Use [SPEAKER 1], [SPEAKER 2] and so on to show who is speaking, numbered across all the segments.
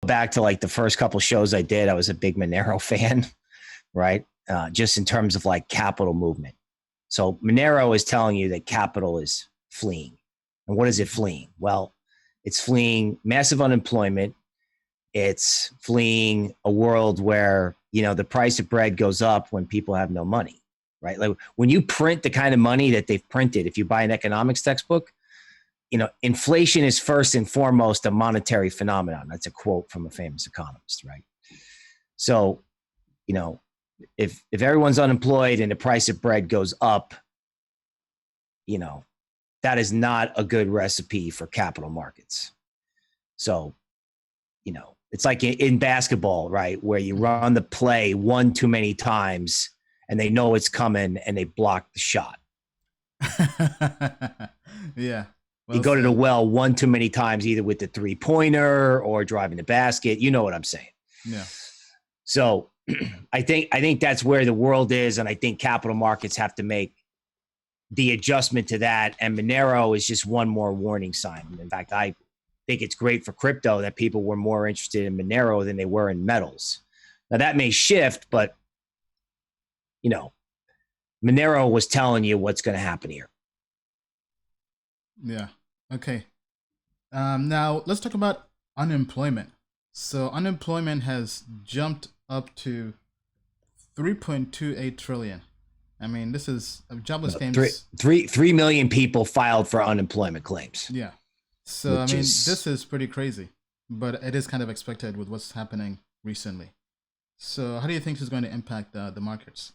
[SPEAKER 1] back to like the first couple shows I did, I was a big Monero fan, right? Just in terms of like capital movement. So Monero is telling you that capital is fleeing. And what is it fleeing? Well, it's fleeing massive unemployment. It's fleeing a world where, the price of bread goes up when people have no money, right? Like when you print the kind of money that they've printed, if you buy an economics textbook, inflation is first and foremost a monetary phenomenon. That's a quote from a famous economist, right? So, if everyone's unemployed and the price of bread goes up, that is not a good recipe for capital markets. So, it's like in basketball, right? Where you run the play one too many times and they know it's coming and they block the shot.
[SPEAKER 2] Yeah.
[SPEAKER 1] Well, you go to the well one too many times, either with the 3-pointer or driving the basket. You know what I'm saying?
[SPEAKER 2] Yeah.
[SPEAKER 1] So I think that's where the world is. And I think capital markets have to make the adjustment to that. And Monero is just one more warning sign. In fact, I think it's great for crypto that people were more interested in Monero than they were in metals. Now that may shift, but Monero was telling you what's going to happen here.
[SPEAKER 2] Yeah. Okay. Now let's talk about unemployment. So unemployment has jumped up to 3.28 trillion. I mean, this is jobless claims.
[SPEAKER 1] 3 million people filed for unemployment claims.
[SPEAKER 2] Yeah. So, this is pretty crazy, but it is kind of expected with what's happening recently. So how do you think this is going to impact the markets?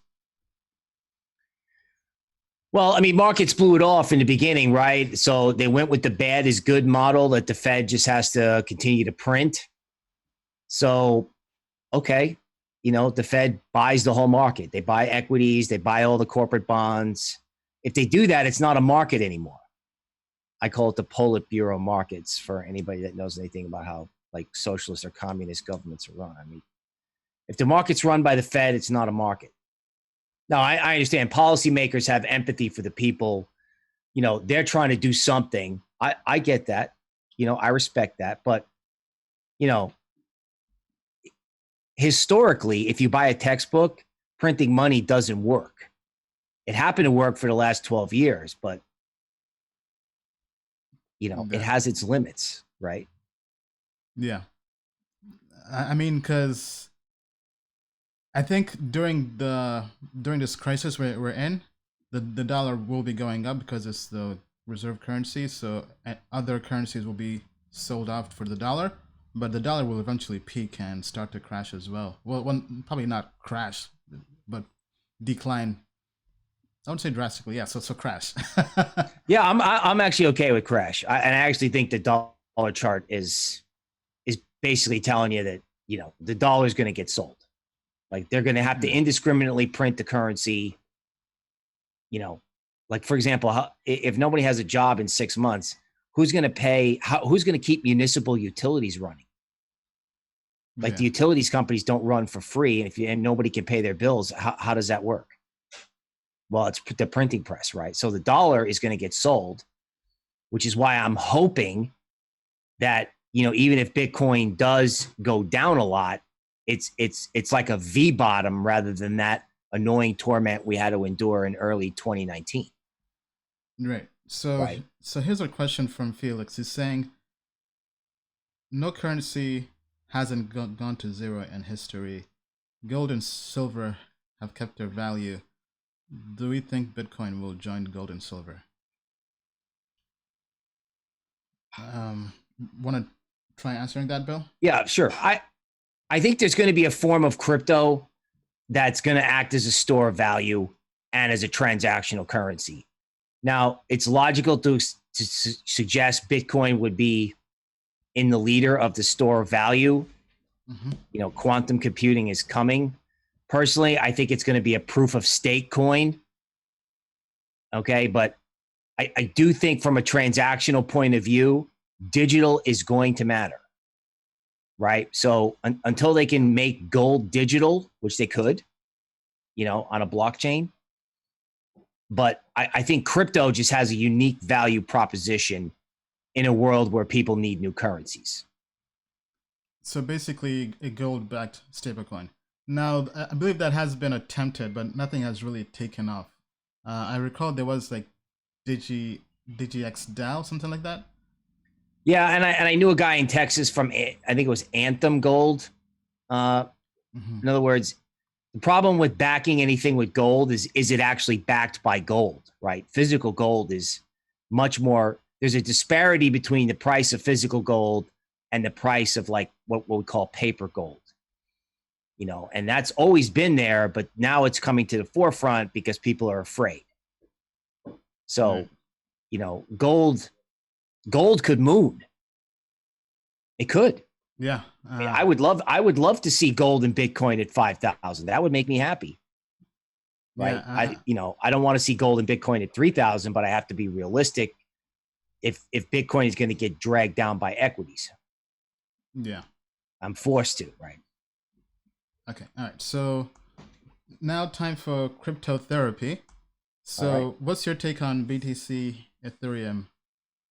[SPEAKER 1] Well, markets blew it off in the beginning, right? So they went with the bad is good model that the Fed just has to continue to print. So, okay, the Fed buys the whole market. They buy equities, they buy all the corporate bonds. If they do that, it's not a market anymore. I call it the Politburo markets for anybody that knows anything about how like socialist or communist governments are run. If the market's run by the Fed, it's not a market. Now, I understand policymakers have empathy for the people. They're trying to do something. I get that. I respect that. But, historically, if you buy a textbook, printing money doesn't work. It happened to work for the last 12 years, but it has its limits, right?
[SPEAKER 2] Yeah. Because I think during this crisis we're in, the dollar will be going up because it's the reserve currency. So other currencies will be sold off for the dollar, but the dollar will eventually peak and start to crash as well. Well, probably not crash, but decline. I would say drastically, yeah. So crash.
[SPEAKER 1] Yeah, I'm actually okay with crash. And I actually think the dollar chart is basically telling you that the dollar is going to get sold. Like they're going to have to indiscriminately print the currency. Like for example, if nobody has a job in 6 months, who's going to pay? Who's going to keep municipal utilities running? Like the utilities companies don't run for free, and nobody can pay their bills. How does that work? Well, it's the printing press, right? So the dollar is going to get sold, which is why I'm hoping that, even if Bitcoin does go down a lot, it's like a V bottom rather than that annoying torment we had to endure in early 2019.
[SPEAKER 2] Right. So here's a question from Felix. He's saying no currency hasn't gone to zero in history. Gold and silver have kept their value. Do we think Bitcoin will join gold and silver? Want to try answering that, Bill?
[SPEAKER 1] Yeah, sure. I think there's going to be a form of crypto that's going to act as a store of value and as a transactional currency. Now, it's logical to suggest Bitcoin would be in the leader of the store of value. Mm-hmm. Quantum computing is coming. Personally, I think it's going to be a proof of stake coin. Okay, but I do think from a transactional point of view, digital is going to matter, right? So until they can make gold digital, which they could, on a blockchain, but I think crypto just has a unique value proposition in a world where people need new currencies.
[SPEAKER 2] So basically, a gold-backed stablecoin. Now, I believe that has been attempted, but nothing has really taken off. I recall there was like DGX DAO, something like that.
[SPEAKER 1] Yeah, and I knew a guy in Texas from I think it was Anthem Gold. In other words, the problem with backing anything with gold is it actually backed by gold, right? Physical gold is much more. There's a disparity between the price of physical gold and the price of like what we call paper gold. And that's always been there, but now it's coming to the forefront because people are afraid. So, gold could moon. It could.
[SPEAKER 2] Yeah.
[SPEAKER 1] I mean, I would love to see gold and Bitcoin at 5,000. That would make me happy. Right.
[SPEAKER 2] Yeah,
[SPEAKER 1] I don't want to see gold and Bitcoin at 3,000, but I have to be realistic. If Bitcoin is going to get dragged down by equities.
[SPEAKER 2] Yeah.
[SPEAKER 1] I'm forced to, right?
[SPEAKER 2] Okay. All right. So now time for crypto therapy. So what's your take on BTC, Ethereum,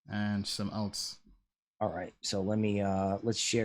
[SPEAKER 2] and some alts?
[SPEAKER 1] All right. So let's share